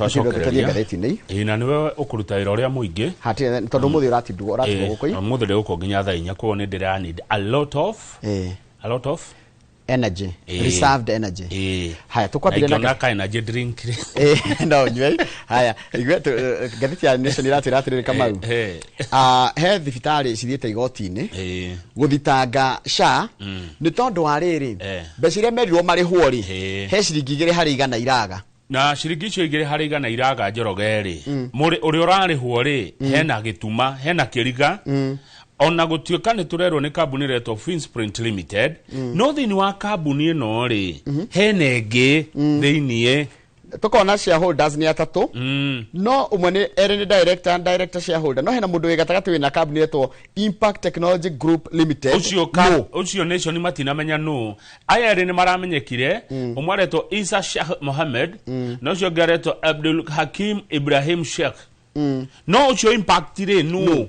twacokereria ina niwe ukuruta wira uria muingi hati tondu muthi uratindwo guko muthi ri uko nginya thaa 4 kwa ni ndira need a lot of energy reserved energy haya tukwambire na ka energy drink no nywe haya gathiti ya nation iratire Kamau he thibitari cithiete igoti-ini guthitanga SHA ni tondu wa riri mbeca iria merirwo marihwo ri he ciringi 2 harĩ 100 iraga na ciringi icio 2 harĩ 100 iraga Njoroge ri uri urarihwo ri hena gituma hena kiriga ona gutuika ni turerwo ni kambuni retwo Finsprint Limited no thini wa kambuni ino ri hena ingi thiini tukona shareholders ni atatu no umwe ni eri director shareholder no hena mundu wi gatagati wina kambuni retwo Impact Technology Group Limited ucio nation matinamenya no aya eri ni maramenyekire umwe retwo Isa Sheikh Mohammed no ucio garetwo Abdul Hakim Ibrahim Sheikh no ucio Impact ri no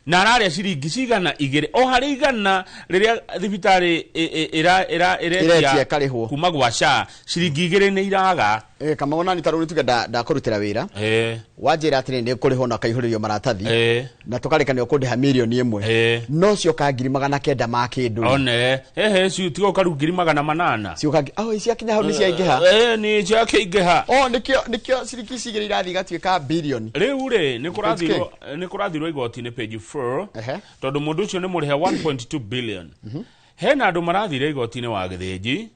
na araria ciringi cigana igire o hari igana riria thibitari ira kuma gwa SHA ciringi igire ni iraga kama ona ni taruni tuge da kurutira wira wajira atire ndi kuriho na kaihuririo maratathi na tukarekanio kundiha milioni 1 no cio ka 900 ma kindu one cio tigo karu 800 cio ka cia kinya hau ni cia ingiha ni cia kingiha nikio ciringi cigire irathi gatuika bilioni riu ri ni kurathirwo igoti ni page 4 tondu mundu ucio ni murihe 1.2 billion hena andu marathire igoti-ini wa githinji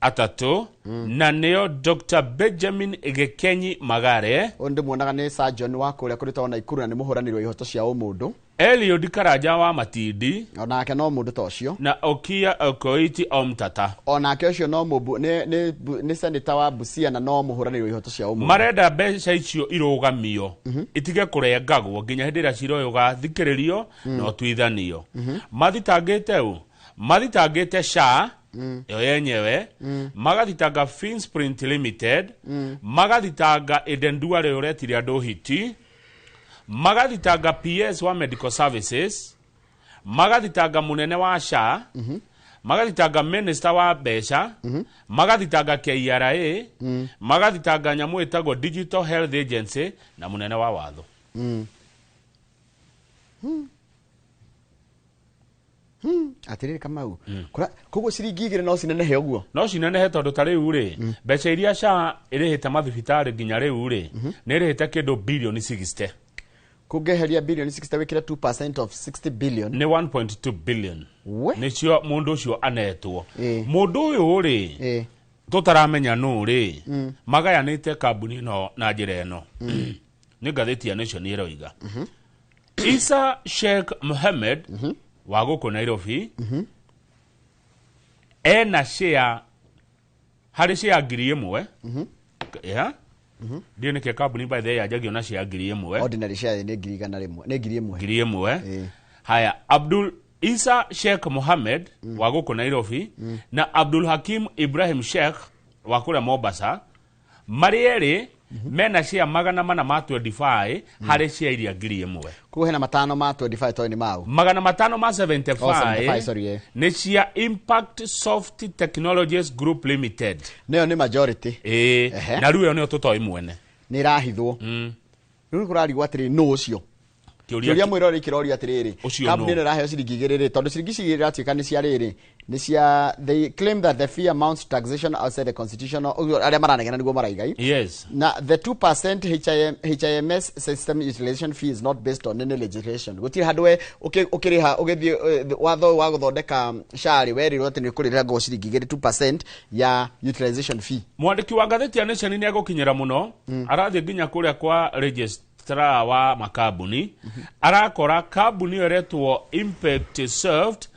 atatu na neo Dr. Benjamin Gekenyi Magare onde muonaga ni surgeon wa kuria kurita ona Ikuru na ni muhuranirwo ihoto cia umundu Eliud Karanja wa Matindi ona ake no mundu tocio na Okia Okoiti Omtata ona ake ucio no mubu ni senator wa Busia na no muhuranirwo ihoto cia umundu marenda mbeca icio irugamio itige kurengagwo nginya hindira ciroyo gathikiririo no tuithanio mathitangite SHA yo yenyewe magathitanga Finsprint Limited magathitanga Edendua uretire andu hiti magathitanga PS wa Medical Services magathitanga munene wa SHA magathitanga minister wa mbeca magathitanga KRA magathitanga nyamu itago Digital Health Agency na munene wa watho atiriri Kamau koguo ciringi igire no cinenehe uguo no cinenehe tondu ta riu ri mbeca iria SHA irihite mathibitari nginya riu ri ni irihite kindu billion 60 kugeheria billion 60 wikira 2% of 60 billion ni 1.2 billion nicio mundu ucio anetwo mundu uyu ri tutaramenya no ri magayanite kambuni no na njira eno ni gatheti ya Nation iroiga Isa Sheikh Mohammed wa guko Nairobi ena share hari share 1,000 dio ni ke kambuni by the yajagio na share 1,000 ordinary share ni 1,000 haya Abdul Isa Sheikh Mohammed wa guko Nairobi na Abdul Hakim Ibrahim Sheikh wa kule Mombasa mariere mena share 425 hari share iria 1,000 kuhena matano ma 25 to ni mau 575 sorry ni cia Impact Soft Technologies Group Limited neo ni majority na riu neo tutoi mwene ni rahithwo riu kurarigwa atiri no ucio kiuria mwirori kirori atiriri kambuni ni raheo ciringi 2 tondu ciringi cigira tika ni cia riri ni cia they claim that the fee amounts to taxation outside the constitutional aria maranegena niguo maraigai na the 2% HIMS system utilization fee is not based on any legislation gutiri handwe ukiriha ugithie watho wa guthondeka shari werirwo ati ni kurira go ciringi 2% ya utilization fee mwandiki wa gatheti ya Nation ni agukinyira muno arathie nginya kuria kwa registra wa makabuni arakora kambuni yoretwo Impact Soft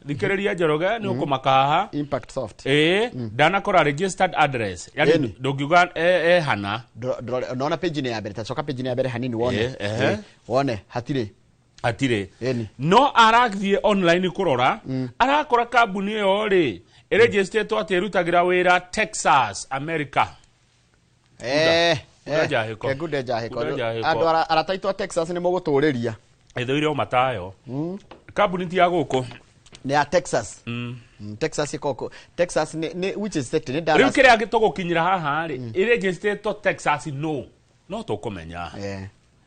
thikiriria Njoroge ni ukumakaha Impact Soft dana kora registered address yani ndungiuga hana naona page ni ya mbere tacoka page ni ya mbere hanini wone wone hatire no arathie online kurora arakora kambuni yo ri registered to atirutagira wira Texas America good jahiko andu arataitwa Texas ni muguturiria ithirwo matayo kambuni ti ya guku ni ya Texas. Texas ikoko. Texas ni which is state ni Dallas. Riu kire agitogo kinyira haha ri. Registered to Texas no to kumenya.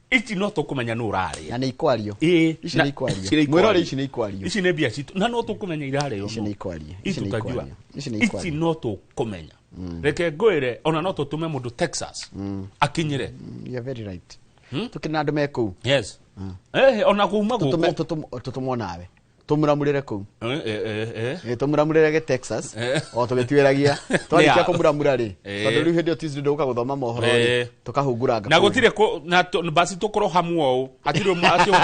Ici no to kumenya no rari. Na ni ikwario. Ici ni ikwario. Mwirore ici ni ikwario. Ici ni bia citu. Na no to kumenya irari yo. Ici ni ikwario. Ici tutajua. Ici no to kumenya. Reke ngwire ona no to tume mundu Texas. Akinyire. You are very right. Tukina andu meku. Yes. Ona kuma guko. Tutumo nawe. Tumuramurire ku. Tumuramurire ge Texas. O tugitwiragia. Twarikia kumuramura ri. Tondu riu hindi Tuesday nduka guthoma mohoro ri. Tukahunguranga. Na gutire na basi tukoro hamwe atiro atio.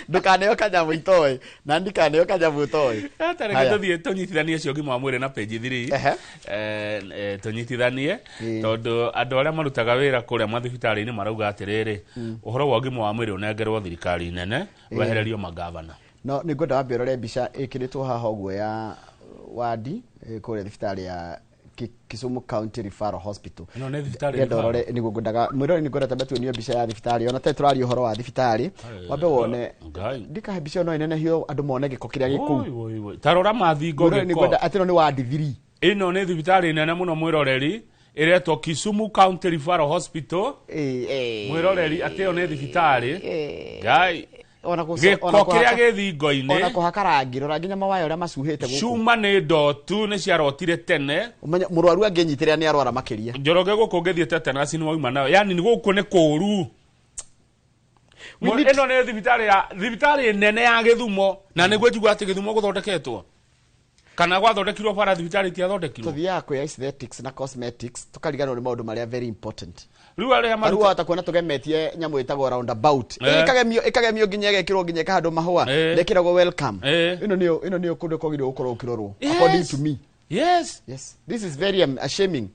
Ndukaneo kanyamu itoe. Na ndikaneo kanyamu itoe. Tareke tuthie tunyitithanie cio ngima mwire na page 3. Tunyitithanie tondu andu aria marutaga wira kuria mathibitari-ini marauga atiriri uhoro wa ngima wa mwire unengerwo thirikari nene wehererio magavana. No ni ngwenda wambirore mbica ikiritwo haha uguo ya wadi kuria thibitari ya Kisumu County Referral Hospital. No ne thibitari ndorore ni ngwendaga mwirore ni ngwenda tabatu niyo mbica ya thibitari ona te turari uhoro wa thibitari wambe wone ndika mbica no inene hio andu mone giko kiria giku tarora mathingo giko ni ngwenda atino ni wadi 3 ino ni thibitari nene muno mwiroreri iretwo Kisumu County Referral Hospital. Mwiroreri atio ni thibitari gai ona kuhakira gethingo-ini ona kuhakarangi rora nginya mawayo ria macuhite guku cuma ni ndotu ni ciarotire tene umenya murwaru angenyitire ni arwara makiria njoroge guku ngithie tetanasi ni wauma nayo yani ni guku ni kuru ino ni thibitari nene ya Githumo na niguo njigua ati Githumo guthondeketwo kana gwathondekirwo bara thibitari ti athondekirwo tuthia kwa aesthetics na cosmetics tukariganwo ni maundu maria very important. Riu aria maru ata kuona tugemetie nyamu itagwo roundabout ikagemio nginya gekirwo nginya kahando mahua lekiragwo welcome ino niyo kundu kogire ukorwo ukirorwo according to me. Yes, this is very shaming.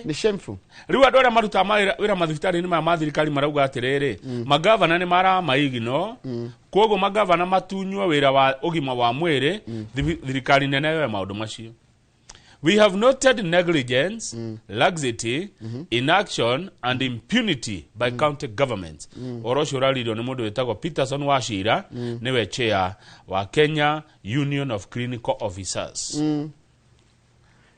Ni shameful. Riu andu aria maruta wira mathibitari-ini ma thirikari marauga atiriri magavana ni mara maigino koguo magavana matunywo wira wa ugima wa mwiri thirikari nene yo maundu macio. We have noted negligence, laxity, inaction and impunity by county governments. Orosho ralirio ni mundu wetagwo Peterson Wachira niwe chair wa Kenya Union of Clinical Officers.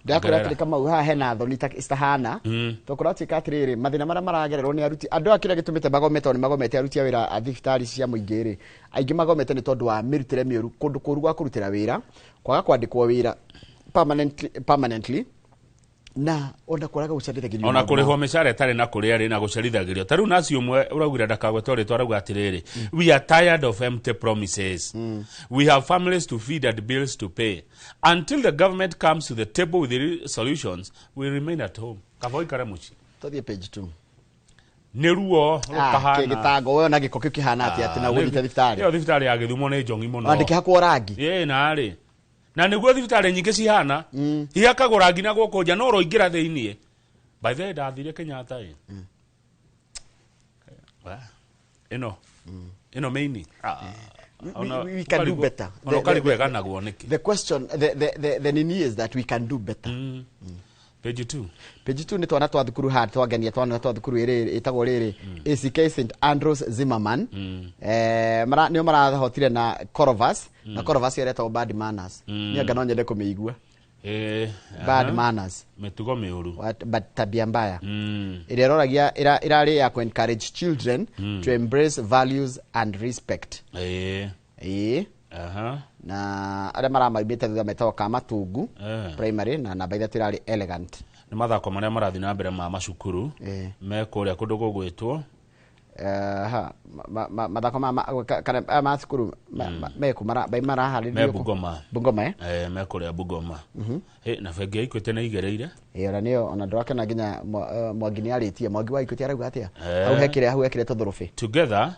Ndakora atiri kama uha hena thoni istahana tokora tika atiriri mathina mara maragererwo ni aruti andu akira gitumite magomete ni magomete aruti a wira a thibitari cia muingiri aingi magomete ni tondu wa mirutire miuru kundu kuru gwa kurutira wira kwaga kwandikwo wira permanently na ona koraga gucarithagirio ona kuriho mishare tare na kuria ri na gucarithagirio taru nacio mwe uragwira ndakagwe tori twarauga atiriri we are tired of empty promises. We have families to feed and bills to pay. Until the government comes to the table with the solutions, we remain at home. Kavoi karamuchi tothie page 2 neruo kahana kigitango we na giko kihana ati na gurite thibitari yo thibitari ya Githumo ni njongi muno andike hakwo rangi na ri na niguo thibitari nyingi cihana ihakagwo rangi na guko nja no roingira thiini by the ndathire Kenyatta ino meini we can do better. The question the nini is that we can do better. Page 2 ni twana twa thukuru ha twagenia twana twa thukuru iri itagwo riri ACK St Andrews Zimmerman nio marahotire na Corovas na Corovas iretwo Bad Manners ni anga no nyende kumeigua Bad Manners metugo meuru but tabia mbaya ireroragia irari ya encourage children to embrace values and respect na aria maramaibite thutha metagwo Kamatungu primary na namba ithatũ irarĩ Elegant ni mathako maria marathi na mbere ma macukuru me kuria kundu gugwitwo mathako kana ma cukuru me kumara baimara harĩrio Bungoma me kuria Bungoma na bengi ya Equity nĩ igereire ona nĩyo ona ndwakena nginya Mwangi nĩ arĩtie Mwangi wa Equity arauga atia hau hekire tũthũrũbĩ together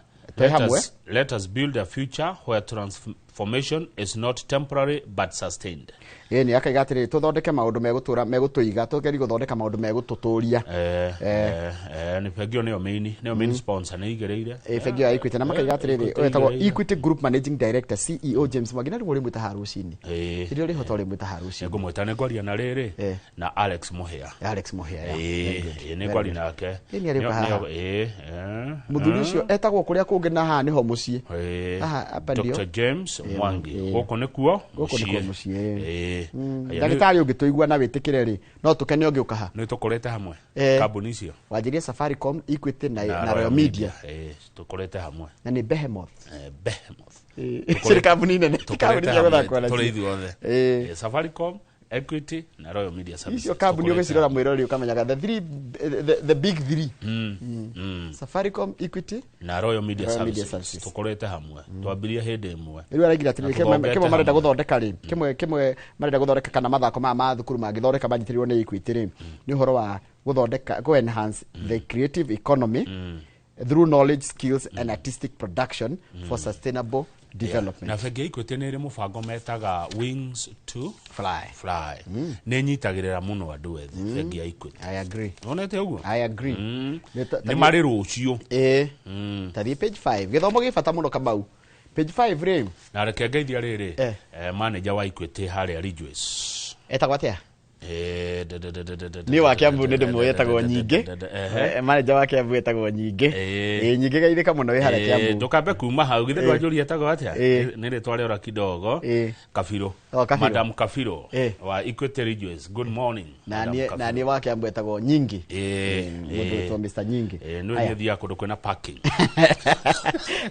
let us build a future where transformation is not temporary but sustained. Ni akaiga atiri tuthondeke maundu megutuiga tukeri guthondeka maundu megututuria ni pegio nio main sponsor ni igereire pegio ya Equity na makaiga atiri etagwo Equity Group Managing Director CEO James Mwagina ri mwita harucini iri hoto ri mwita harucini ngo mwita ne gwaria na riri na Alex Muhia ni gwari nake ni ari baha muthuri ucio etagwo kuria kungi na ha ni ho mucii Dr. James Mwangi goko nikuo mucie ndagitari ungituigua na witikire ri no tukene ungiuka ha ni tukorete hamwe kambuni icio wajirie Safaricom, Equity na Royal Media tukorete hamwe na ni Behemoth siri kambuni nene kambuni ya guthakwa na tuli ithuothe Safaricom, Equity na Royal Media Services. Icio kambuni ugicirora mwirori ukamenyaga the big three. Safaricom, Equity na Royal Media Services. Tukorete hamwe. Twambiria hindi imwe. Riu aragira atiri kemwe marenda guthondeka ri. Kemwe marenda guthondeka kana mathako ma thukuru magithondeka banyitirirwo ni Equity ri. Ni uhoro wa guthondeka go enhance the creative economy through knowledge, skills and artistic production for sustainable development. Na fegi Equity ni ri mubango metaga Wings to Fly. Ni nyitagirira muno andu ethi fegi Equity. I agree. Onete uguo? I agree. Ni mari rucio. Tari page 5. Githomo gifata muno Kamau. Page 5 ri. Na reke ngeithia riri. Manager wa Equity haria Ridgeways. Etagwo atia? Ni wa Kiambu ni ndimwe etagwo Nyingi. Manager wa Kiambu etagwo Nyingi. Nyingi gaithika muno wi haria Kiambu. Ndukambe kuma hau githe ndwajuri etagwo atia? Ni ritwa ria kidogo. Kafiro. Madam Kafiro wa Equity Ridgeways. Good morning. Na ni wa Kiambu etagwo Nyingi. Mundu to Mr Nyingi. No ni thia kundu kwina parking.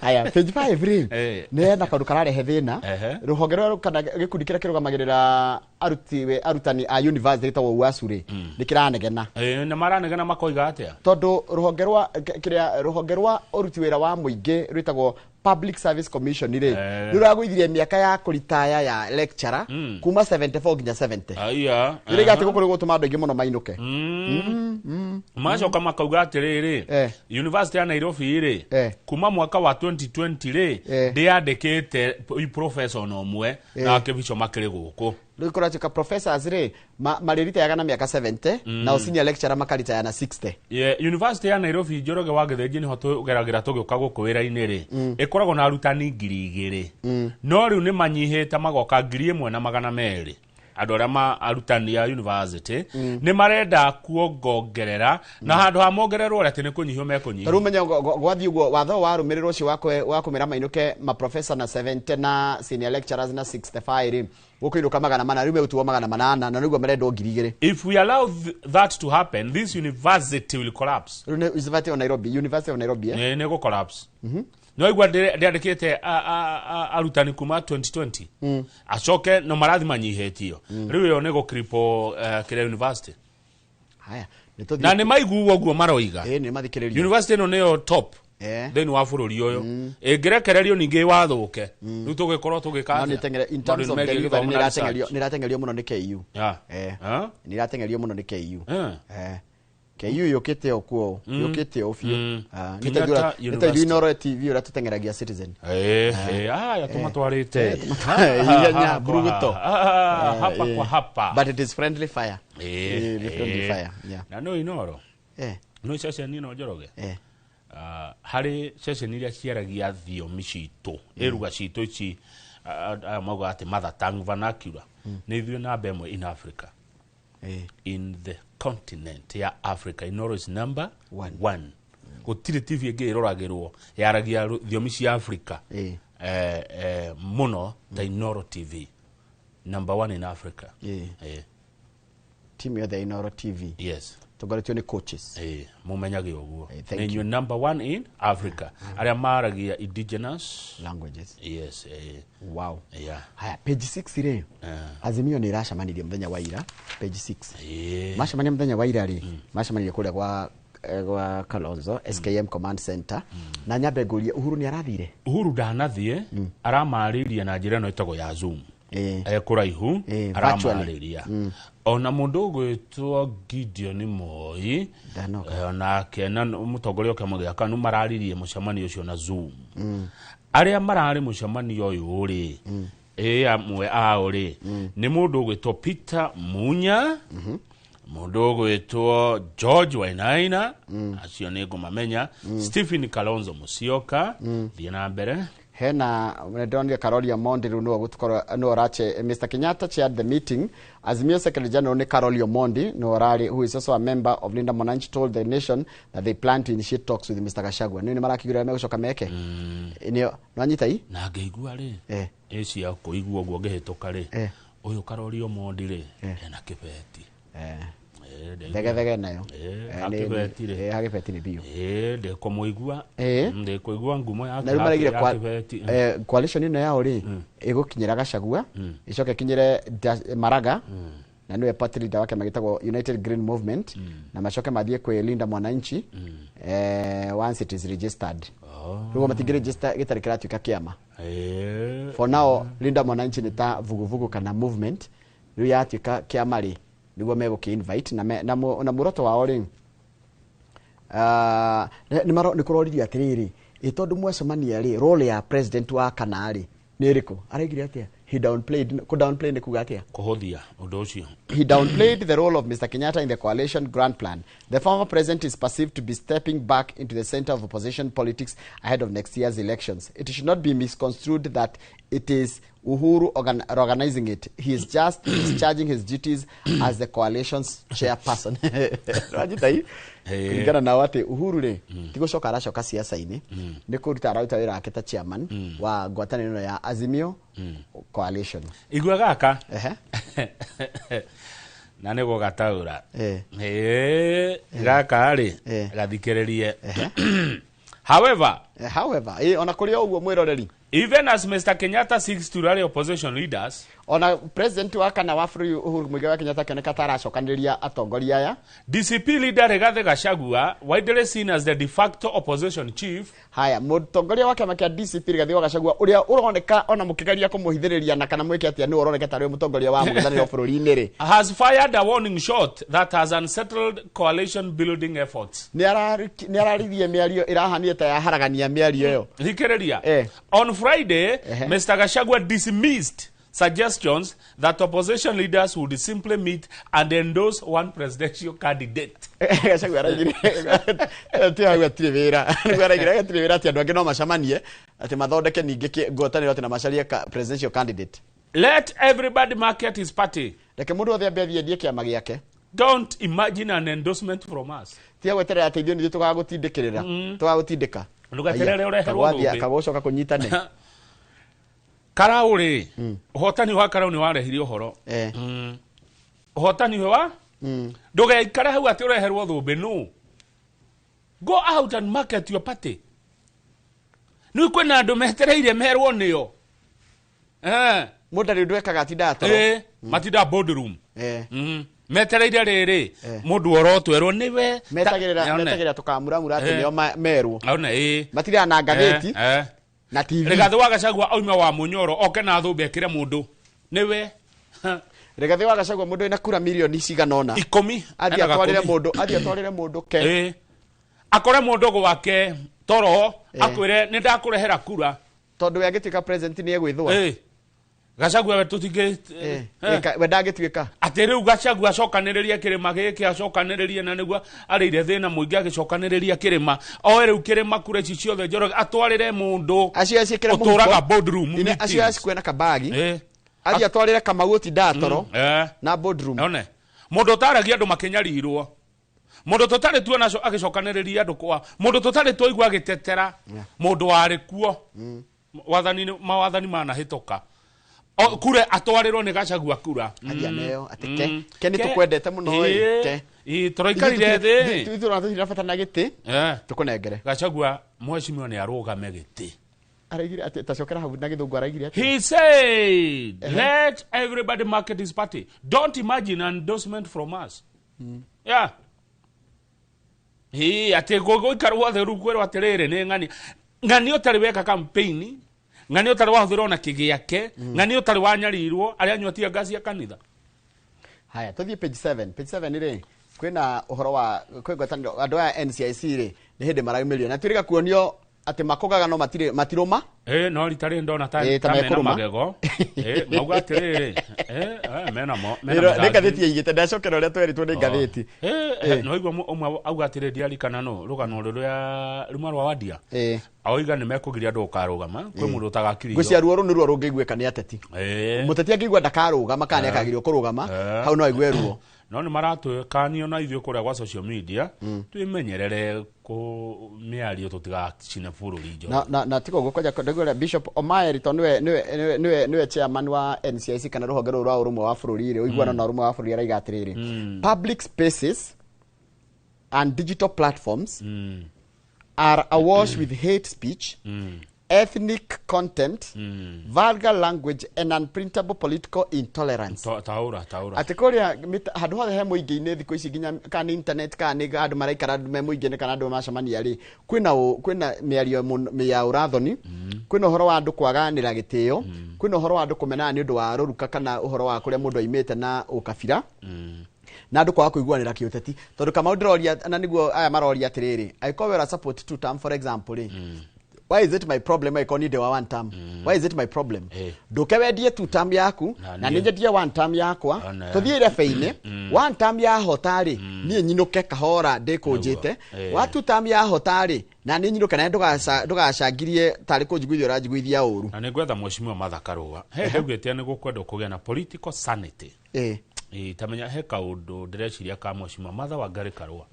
Aya page 5 ri. Ne na kandu kararehe thina. Ruhonge rwa kana gikundi kira kirugamagirira arutani a university ta UASU ri nikiranegena na maranegena makoiga atia tondu ruhonge rwa uruti wira wa muingi rwitagwo Public Service Commission ri ruragwithirie miaka ya kuritaya ya lecturer kuma 74 nginya 70 aya ri gati gukuri gutuma andu ingi muno mainuke macoka makauga atiriri University ya Nairobi ri kuma mwaka wa 2020 ri ndiandikite professor no mwe na kibicho makiri guku Rikora chika professors ri maririta yaga na miaka 70 na senior lecturer makarita yana 60. University ya Nairobi Njoroge wa Githenji ni hoto geragira tugiuka gukwira iniri ikoragwo na arutani 2,000 no riu ni manyihite magoka 1,200 andu aria arutani ya university ni marenda kuongongerera na handu ha mongererwo ati ni kunyihio mekunyihio riu menya gwathi uguo watho warumiriro cio wa kumira mainuke ma professor na 70 na senior lecturers na 65 ri gukiruka 400 riu metuo 800 na niguo marenda 2,000. If we allow that to happen, this university will collapse. University of Nairobi ne go collapse. No igwa ndiandikite arutani kuma 2020 acoke no marathi manyihetio riu yo nego kripo kire university haya na ne maiguo guo maroiga ni mathikiririo university no neyo top then wa bururi uyu ngirekererio ningi wathuke riu tugikorwo tugika in terms of delivery ni ratengerio muno ni KU ni ratengerio muno ni KU KU yukite okuo yukite ofio nita Inoro TV ura tutengeragia Citizen ya tumatwarite nya bruguto hapa kwa hapa but it is friendly fire friendly fire na no Inoro no session ni no Njoroge hari session iria ciaragia thiomi citu iruga citu ici mauga ati mother tongue vernacular ni thio na bemwe in Africa in the continent ya Africa. Inoro is number 1. Gutire TV ege iroragirwo yaragia thiomi cia Africa muno ta Inoro TV number 1 in Africa. Team ya the Inoro TV. Yes. Tugaretio ni coaches. Mumenyage uguo. And you number 1 in Africa. Aria maragia indigenous languages. Yes. Wow. Haya page 6 ire. Azimio ni rashamanirie muthenya wa ira page 6. Mashamania muthenya wa ira ri. Mashamania kule kwa Kalonzo SKM Command Center na nyambe ngurie Uhuru ni arathire. Uhuru ndanathie aramariria na njira no itago ya Zoom. Kuraihu aramariria. Ona mundu gwitwo Gideon Moi ona kena mutongoria kamwe kanu mararirie mucemani ucio na Zoom aria marari mucemani uyu ri amwe ao ri ni mundu gwitwo Peter Munya mundu gwitwo George Wainaina acio ni ngumamenya Stephen Kalonzo Musyoka thie na mbere hena ndonire Karoli Omondi riu no gutukora no rache Mr. Kenyatta chaired the meeting. Azimio Secretary General ni Karoli Omondi no rari, who is also a member of Linda Mwananchi, told the nation that they plan to initiate talks with Mr. Gachagua. Ni marakigura megushoka meke inio nwanyita i na ngeigua ri eci ya kuigua guo ngehetoka ri uyu Karoli Omondi ri ena kibeti Thege nayo. Hakibeti ni bio. Ndeko muigua. Ndeko ngumo ya. Na rumaragire kwa coalition ino yao ri igukinyira Gachagua, icoke kinyire Maraga, na niwe party leader wake magitagwo United Green Movement, na macoke mathie kwe Linda Mwananchi once it is registered. Rugo matigire register gitari kiratuika kiama. For now Linda Mwananchi ni ta vuguvugu kana movement riu yatuika kiama ri niguo mego ki invite na muroto wao ri ni kuroriria atiriri itondu mwacemania ri role ya president wa kana ri ni riko araigire atia he downplayed ni kuga atia kuhothia undu ucio. He downplayed the role of Mr. Kenyatta in the coalition grand plan. The former president is perceived to be stepping back into the center of opposition politics ahead of next year's elections. It should not be misconstrued that it is Uhuru organizing it. He is just discharging his duties as the coalition's chairperson. Rajitai kulingana na wate Uhuru ri tigocoka aracoka siasa-ini ni kuruta arauta wira aketa chairman wa ngwataniro ya Azimio coalition. Igua gaka na nego gataura gaka ri gathikiririe. However ona kuri oguo mwiroreri, even as Mr. Kenyatta seeks to rally opposition leaders, ona president wa kana wa bũrũri Uhuru Muigai Kenyatta kioneka taracokanĩrĩria atongoria aya, DCP leader Rigathi Gachagua, widely seen as the de facto opposition chief, haya mutongoria wa kĩama kĩa DCP Rigathi Gachagua uria uroneka ona mukigeria kumuhithĩrĩria na kana mweke atia ni uroneka tari mutongoria wa mũng'ethanĩro bũrũri-inĩ ri, has fired a warning shot that has unsettled coalition building efforts. ni araririe mĩario irahania ta ya haragania mĩario yo. Thikĩrĩria. On Friday, Mr. Gachagua dismissed suggestions that opposition leaders would simply meet and endorse one presidential candidate. Gachagua araigire tiagwa tirivira araigire tirivira ati andu angi no macamanie ati mathondeke ningi ngwataniro ati na macarie presidential candidate. Let everybody market his party. Reke mundu othe ambie thiendie kiama giake. Don't imagine an endorsement from us. Tiagweterera ateithio ni tugagutindikirira tugagutindika ndugaterere ureherwo thumbi kagocoka kunyitane Karauri hotani wa Karauni warehire uhoro hotani wa ndugaikara hau ati ureherwo thumbi no, go out and market your party. Ni kwena andu metereire merwo niyo mudari ndwekaga atinda atoro matinda boardroom metereire riri mundu orotwerwo niwe metagirira tukamuramura ati nio merwo ona matira na ngatheti na TV. Rigathi wa Gachagua oima wa Munyoro oke na thumbi ekire mundu niwe Rigathi wa Gachagua mundu ina kura milioni cigana ona 10 athiatwarire mundu ke akore mundu gwake toro akwire ni ndakurehera kura tondu we agitika president ni egwithwa Gachagua we tutige we ndagituika ati riu Gachagua acokaniriria kirima giki acokaniririe na niguo arire thina muingi agicokaniriria kirima o riu kirima kure ici ciothe njoro atwarire mundu acio cikire muhuko uturaga boardroom ine acio kwena kabagi athi atwarire Kamau Tindatoro na boardroom one mundu taragia andu makinyarirwo mundu tutari tuona agicokaniriria andu kwa mundu tutari tuigua agitetera mundu wari kuo wathani manahitoka kure atwarirwo ni Gachagua kura athia neo atike keni tukwendete muno ke toroikarire thi twithura tirabatana giti tukunengere Gachagua mweshimio ni arugame giti araigire ati tacokera habu na githungu araigire ati he said let everybody market his party, don't imagine an endorsement from us. Ati gogo ikarwa the rukwero aterere ne ngani otari weka campaign ngani otari wahuthira na kigiake ngani otari wanyarirwo ari anywatia gasi ya kanitha. Haya tuthie page 7 ri kwina uhoro wa kwigwataniro andu ya NCIC ri ni hindi maraumirio na twiriga kuonio ati makogaga no matiroma no ritari ndona ta mena magego mauga atiriri mena mo mena gatheti yigite ndacokera uria tweritwo ni gatheti no igwa umwe auga atiriri diari kana no rugano ruria rumwe rwa wadia aoiga ni mekugiria andu ukarugama kwi mundu utagakiri gucia ruo ru ni ruo rungiguika ni ateti muteti angigwa ndakarugama kana akagirio kurugama hau no aigwe ruo no ni maratwekanio na ithio kuria kwa social media twimenyerere ku miario tutigacine bururi jo na tiko gukoja ndagura Bishop Omaeri to niwe chairman wa NCIC kana ruhonge rwa urumwe wa bururi ri uiguana na urumwe wa bururi araiga atiriri public spaces and digital platforms are awash with hate speech ethnic content vulgar language and unprintable political intolerance taura atikoria handu hothe he muingi-ini thiko ici nginya kana internet kana andu maraikara me muingi-ini kana andu macamania ri kwina miario ya urathoni kwina uhoro wa andu kwaganira gitio kwina uhoro wa andu kumenana ni undu wa ruruka kana uhoro wa kuria mundu aimite na ukabira na andu kwa kuiguanira kiuteti tondu kama ndiroria na niguo aya maroria atiriri aiko wera support two term for example why is it my problem I need one term why is it my problem ndukewendie two term yaku na ninjendie one term yakwa tuthiire feine one term ya hotari nie nyinuke kahora ndikunjite wa two term ya hotari na ni nyinuke na ndugacangirie tari kunjiguithia ranjiguithia uru na nigwetha mweshimiwa Martha Karua ndugite ni gukwenda kugia na political sanity tamenya he kaundu ndireciria ka mweshimiwa Martha Wangari Karua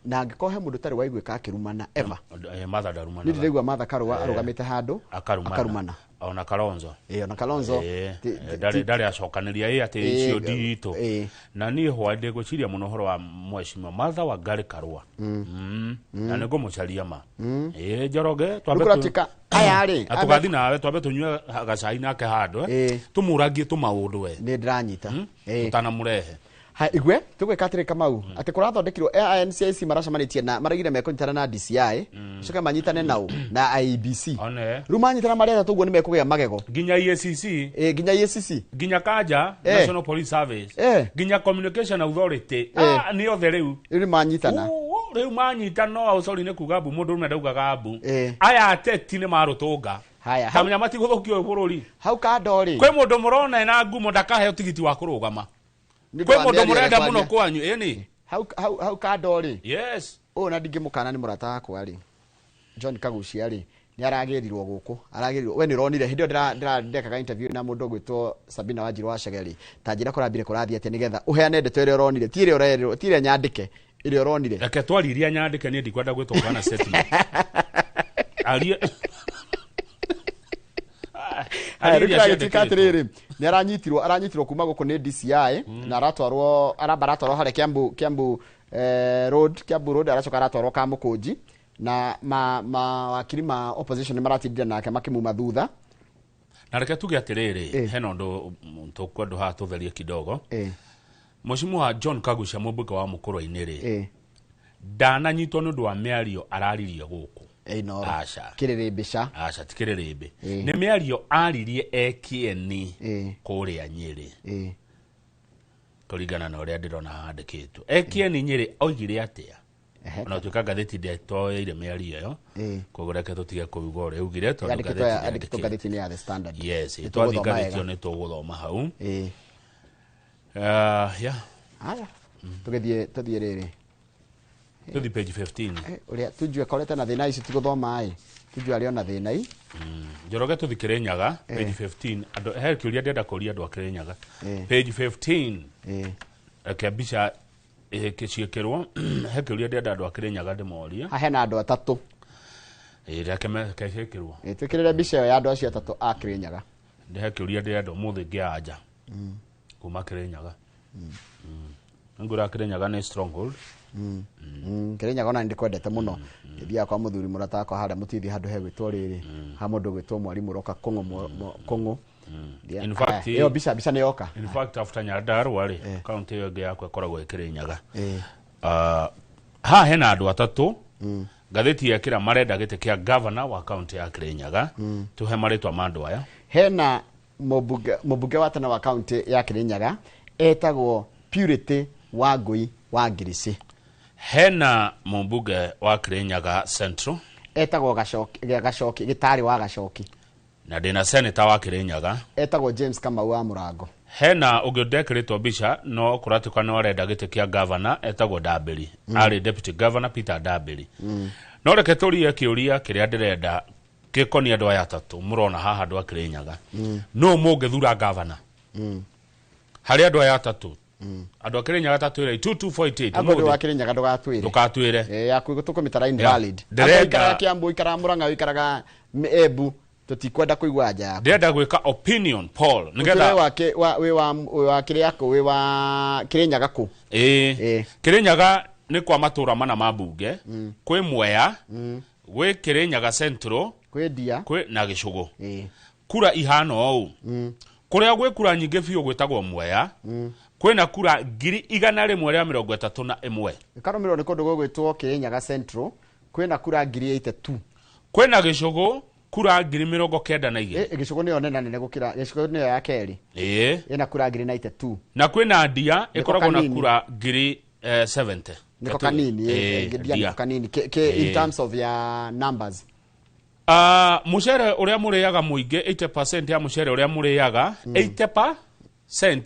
na angikohe mundu tari waiguika akirumana eva Martha darumana ni ndirigwa Martha Karua arugamite handu akarumana ona Kalonzo ona Kalonzo ndari acokaniria ati icio ndito na ni hwande gwiciria muno horo wa mweshimiwa Martha Wangari Karua na nego mucaria ma Njoroge twambetika ayari atugathi nawe twambe tunywe gacai nake handu tumuragie tumaundu we ni ndiranyita tutana murehe igwe tugwekatire Kamau ati kurathondekirwo NCIC maracamanitie na maragire mekonyitana na DCI coka manyitane nao na IEBC ru manyitana marĩa tuguo ni mekugia magego ginya EACC ginya EACC ginya Kanja National Police Service ginya Communication Authority ni othe riu manyitana riu manyitana no sorry ne kugabu mundu rume ndauga gabu aya ateti ni marutunga haya kamenya matigũthũkio bururi hau kandori kwi mundu murona na ngumo ndakahe utigiti wa kurugama kwe mundu murenda muno kwanyu eni hau kandori yes na ndingimukana ni murata wakwa ri John Kagucia ri ni aragirirwo guku aragirirwo we ni ronire hindio ndekaga interview na mundu gwitwo Sabina Wanjiru wa Shageri tanjira kurambire kurathia ati nigetha uheane ndeto ile ronire tire urerwo tire nyandike ile ronire reke twariria nyandike ni ndikwenda gwitwo kana statement aria Katiriri ni aranyitirwo kuma guku ni DCI na aratwarwo hare Kiambu road aracoka aratwarwo Kamukunji na wakiri ma opposition maratindira nake makimuma thutha na reke tuge atiriri hena ndo tukwenda ha tutherie kidogo Mheshimiwa John Kagucia Mwambunge wa Mukurwa-ini ri ndananyitwo ni undu wa miario araririe guku kiririmbisha tikirirembe ni miario aririe ekieni kuria Nyeri kuringana na uria ndirona handikitwo ekieni Nyeri oigire atia ona tuka gatheti ndetoire miario yo kugureke tutige kuuga uria ugire to gatheti ni ya The Standard yes twathi gatheti ni tuguthoma hau haya tuthie riri tuthi page 15 uria tujue korete na thina ici tiguthoma tujue ari ona thina Njoroge tuthi Kirinyaga page 15 ando he kiuria ndenda kuria andu Kirinyaga page 15 akabisha kiciekirwo he kiuria ndenda andu Kirinyaga ndimoria hena andu atatu rekeme keciekirwo twikirire bisha ya andu acio atatu a Kirinyaga he kiuria ndenda muthi ngianja kuma Kirinyaga ngura Kirinyaga ni stronghold Kirinyaga ona ndikwendete muno thia kwa muthuri murata kwa hara mutithi handu he gwitwo riri ha mundu gwitwo Mwalimu Roka Kongo in fact yo bisha ne yoka in fact after Nyandarua ri county yo yakwa koragwo Kirinyaga hena andu atatu gatheti ya kira marenda gite kia governor wa county ya Kirinyaga tuhe maritwa mandu aya hena mubunge wa tana wa county ya Kirinyaga etagwo Purity Wangui wa Ngirisi hena mubunge wa Kirinyaga Central etagwo Gacoki gitari wa Gacoki na ndina senator wa Kirinyaga etagwo James Kamau wa Murango hena ugiondekeretwo bica no kuratuka no renda gite kia governor etagwo Dabiri ari deputy governor Peter Dabiri no reke turie kiuria kiria ndirenda gikoni andu aya atatu murona haha andu a Kirinyaga no mungethura governor hari andu aya atatu andu a Kirinyaga tatwire 2248 andu a Kirinyaga ndukatwire yaku tukumitara invalid ndikara Kiambu ikara Murang'a ikaraga Embu tutikwenda kuigwa nja ndenda gwika opinion poll nigetha wa kiriako we wa Kirinyaga ku Kirinyaga ni kwa matura mana mabunge kwi Mwea gwi Kirinyaga Central kwi Ndia kwi na Gicugu kura ihano ou kuria gwi kura nyingi biu gwitagwo Mwea kwina kura 131 ikarumiro ni kundu gwitwo Kirinyaga Central kwina kura 82 kwina Gicugu kura 92 Gicugu ni onena nene gukira Gicugu ni ya keri ina kura 92 na kwina Ndia ikoragwo na kura 70 niko kanini Ndia kanini in terms of ya numbers mucere uria muriyaga muingi 80% ya mucere uria muriyaga 80%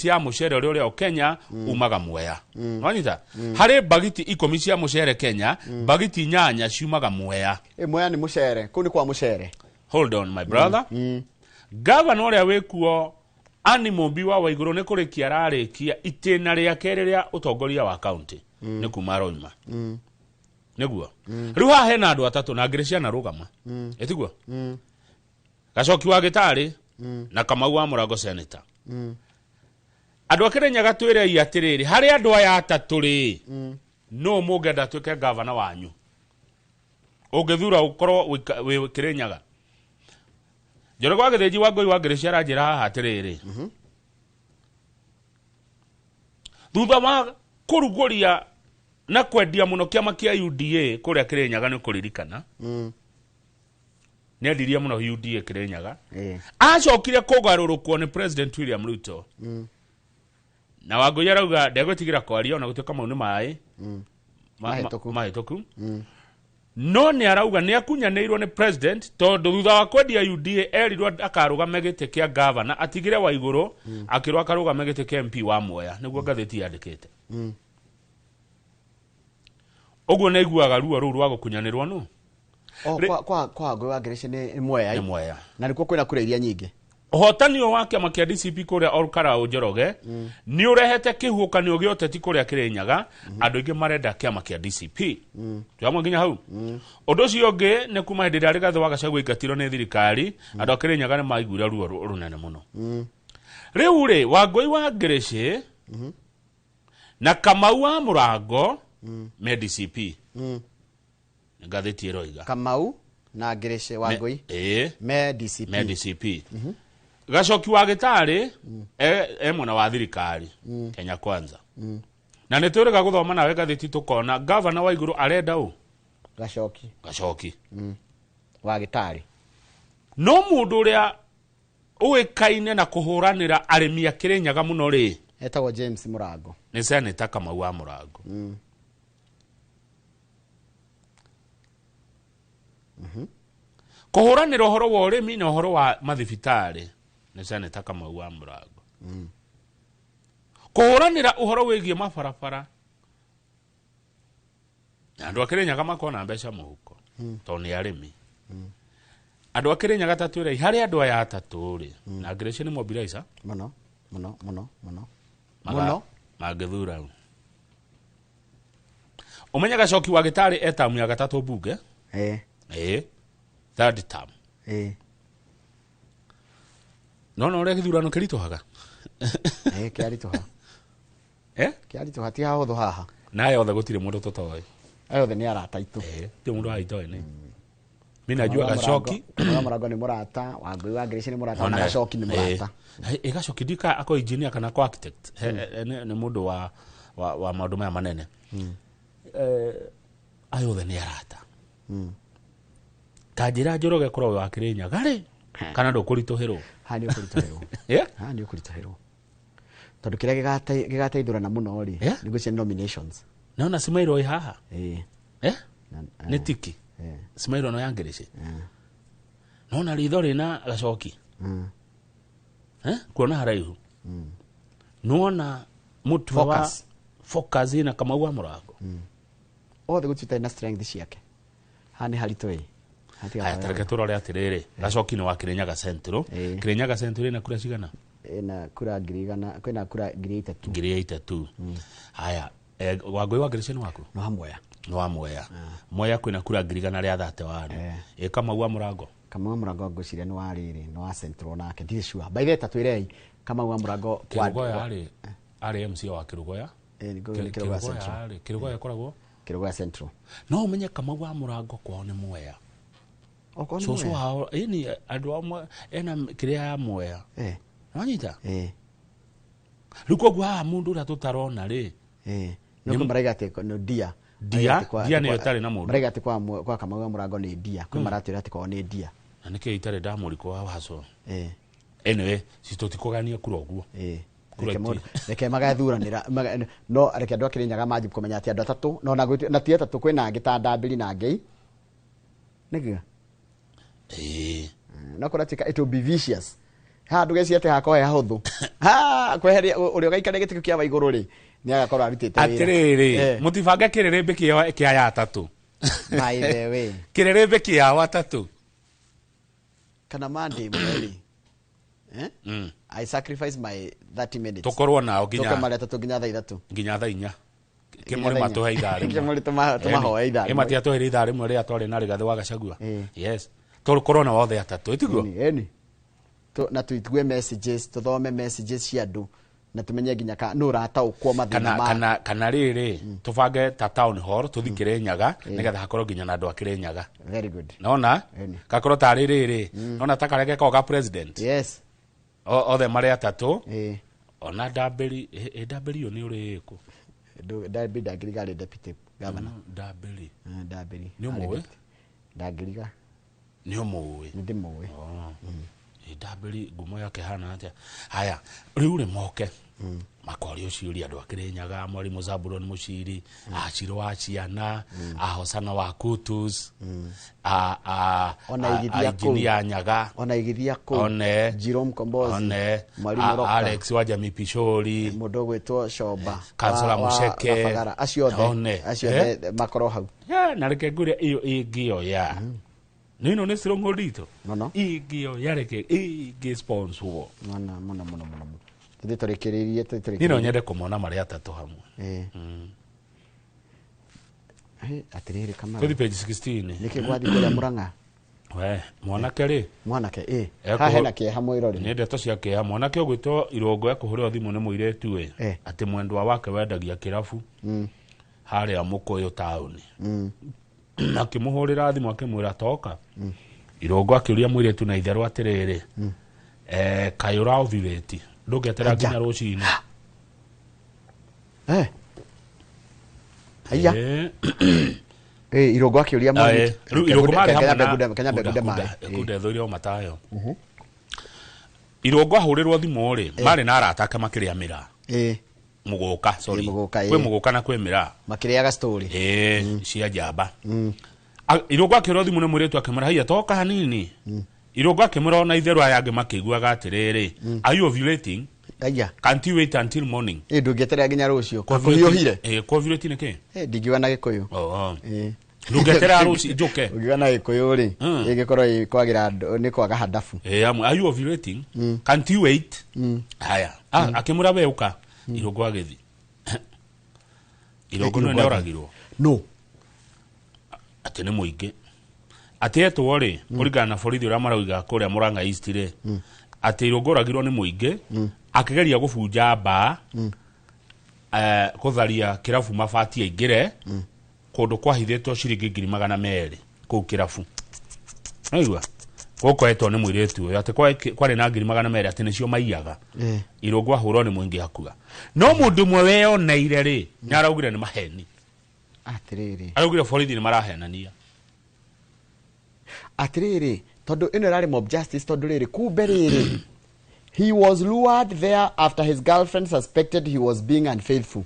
ya mucere uria o Kenya umaga Mwea wanyita hari bagiti 10 cia mucere Kenya bagiti 8 ciumaga Mwea Mwea ni mucere kuni kwa mucere hold on my brother governor uria wekuo Animal Biwa wa iguru ni kurikia rarikia itena ria keri ria utongoria wa county ni kuma Roima niguo riu ha hena andu atatu na Gracia na rugama etigwo Gacoki wa Gitari na Kamau wa Murango senator andu a Kirinyaga twire iatiriri hari andu aya atatu ri no mugenda twike governor wanyu ugethura ukorwo wi Kirinyaga Njoroge wa Githinji wa Ngui wa Gracia ranjira haha atiriri thutha wa kuruguria na kwendia muno kiama kia UDA kuria Kirinyaga ni kuririkana ni endirie muno UDA Kirinyaga acokire kugarurukwo ni President William Ruto na Wangui arauga ndegwitigira kwaria ona gutuika mau ni mai mahituku no ni arauga ni akunyanirwo ni president tondu thutha wa kwendia UDA erirwo akarugame gite kia governor atigire wa iguru akirwa akarugame gite kia MP wa Mwea niguo gatheti yandikite oguo naiguaga ruo ruru rwa gukunyanirwo no kwa Ngui wa Gracia ni Mwea na nikuo kwina kura iria nyingi uhotanio wa kiama kia DCP kuria Olkarau Njoroge ni urehete kihukanio gioteti kuria Kirinyaga andu ingi marenda kiama kia DCP twamwe nginya hau undu ucio ungi ni kuma hindi ria Rigathi wa Gachagua ingatiro ni thirikari andu a Kirinyaga ni maiguira ruo runene muno riu ri Wangui wa Gracia na Kamau wa Murango me DCP ngatheti iroiga Kamau na Gracia Wangui me DCP Gacoki wa Gitari mwana wa thirikari Kenya Kwanza na nituriga guthoma nawe gatheti tukona governor wa iguru arenda u Gacoki wa Gitari no mundu uria uikaine na kuhuranira arimi a Kirinyaga muno ri etagwo James Murango ni senator Kamau wa Murango kuhuranira uhoro wa urimi na uhoro wa mathibitari ni senator Kamau wa Murango kuhuranira uhoro wigie mabarabara andu a Kirinyaga makona mbeca muhuko to ni arimi andu a Kirinyaga tatwire hari andu aya atatu ri na Gracia ni mobilizer muno magethura umenya Gacoki wa Gitari etamu ya gatatu bunge third term no ure githurano kirituhaga kiarituha kiarituha ti hahuthu haha naye othe gutire mundu tutoi ayothe ni arata itu ti mundu aitoi ni mina jua Gacoki Murango ni murata Wangui wa Gracia ni murata na Gacoki ni murata Gacoki dika ako engineer kana ko architect ni mundu wa maundu maya manene ayothe ni arata kanjira Njoroge korwo wa Kirinyaga ri kana ndukurituhirwo hani ukurituhirwo hani ukurituhirwo tondu kiria gigateithurana muno ri ni gucia nominations naona simairo haha ni tiki smile no yangereche nona ritho rina gacoki kuona haraihu nona mutu wa focus ina kama wa Mũrango othe gutita na strength ciake hani haritoi tareke turore atiriri gacoki ni wa Kirinyaga Central Kirinyaga Central ina kura cigana ina kura ngirigana kwina kura ngiri tu haya Wangui wa Ngereche ni waku no hamwe no Mwea Mwea kwina kura ngirigana ria 31 kama wa Mũrango kama wa Mũrango ngociria ni wa riri no wa Central nake ndi sure by the tatu irei kama wa Mũrango kwa ari MC wa Kirugoya Kirugoya koragwo Kirugoya Central no umenye kama wa Mũrango kwao ni Mwea so hao ini andu amwe ena kiria ya Mwea wanyita riko gwa mundu ra tutarona ri no maraiga te no dia ni yotari na mundu maraiga te kwa kama wa Mũrango ni dia kwa maratira ati kwa ni dia na nike itare da muri kwa haso anyway sitotikogania kura oguo reke magathuranira no reke andu Kirinyaga maji kumenya ati andu atatu no na ti atatu kwina ngitanda mbili na ngei niga no kuratika it will be vicious ha ndugeci ati hakohe hahuthu ha kweheria uri ugaikare gitiku kia iguru ri ni agakorwo arutite wira atiriri mutibange kirerembe kia ya atatu by the way kirerembe kia wa atatu kana Monday mweri I sacrifice my 30 minutes tukorwo nao nginya tukomale atatu nginya thaa 4 kimuri matuhe idare kimuri tumahoe idare emati atuhe idare mweri atware na rigathe wa Gachagua yes tukorwo na wothe atatu itiguo na tuitue messages tuthome messages cia andu na tumenye nginya no rata ukwo mathina kana riri tubange ta town hall tuthikire Nyaga nigetha hakorwo nginya na andu akire Nyaga very good naona gakorwo ta riri naona ta kareke ka president yes othe mari atatu ona Ndamberi yo ni uri ku Ndamberi ndangiriga deputy governor Ndamberi ni umwe ndangiriga ni umwe ndi mwe Ndamberi ngumo yake hana atia haya riu ri moke makori uciuri andu Kirinyaga Mwalimu Zabulon Muciri Achiro wa Ciana Ahosana wa Kutus ona igithia Nyaga ona igithia ko Jerome Kombozi Mwalimu Roka Alex wa Jamii Pishori mundu gwitwo Shoba Kansala Muceke acio othe makoro hau na reke ngure iyo ingio ya nino ne stronghold ito ingio ya reke igi sponsor mona turekererie nino nyende kumona mari atatu hamwe atiriri kama kodi page 16 niki gwathi kuria Murang'a we mwanake ha hena ke hamwe irori ni ndeto cia ke mwanake ogwitwo Irongo ya kuhurio thimu ni muiretu ati mwendwa wake wendagia kirafu haria Mukuyu town akimuhurira thimu akimwira toka Irongo akiuria muiretu na itherwa atiriri kayura ovulate ndugetera nginya rucini aya Irongo akiuria mwiri Irongo mari Kenya Begude mai kudethurio matayo Irongo ahurirwo thimu ri mari na arataka makiria mira muguka sorry kwe muguka na kwemira makiriaga story cia njamba Irongo akiuria thimu ni mwiretu akimura hiya toka hanini Irongo akimura na itherwa yange makiguaga atiriri are you ovulating aya can't you wait until morning ndungetera nginya rucio ovulate ovulate ni ke ndingiwa na Gikuyu ndungetera rucio njuke ugiwa na Gikuyu ri igikorwo kwagira ni kwaga hadafu amwe are you ovulating can't you wait haya akimura weuka Irongo agithi Irongo no oragirwo no ati ni muingi ati etwo ri kuringana na borithi uria marauga kuria Murang'a East ri ati Irongo oragirwo ni muingi akigeria gubunja ba kutharia kirafu mabati aingire kundu kwahithitwo ciringi 200,000 ku kirafu aigua goko etwo ni muiretu ati kwari na 200,000 ati nicio maiyaga Irongo ahurwo ni muingi akuga no mundu mwe weyoneire ri nyaraugire ni maheni atiriri araugire borithi ni marahenania atiriri tondu ino rari mob justice tondu riri kumbe riri he was lured there after his girlfriend suspected he was being unfaithful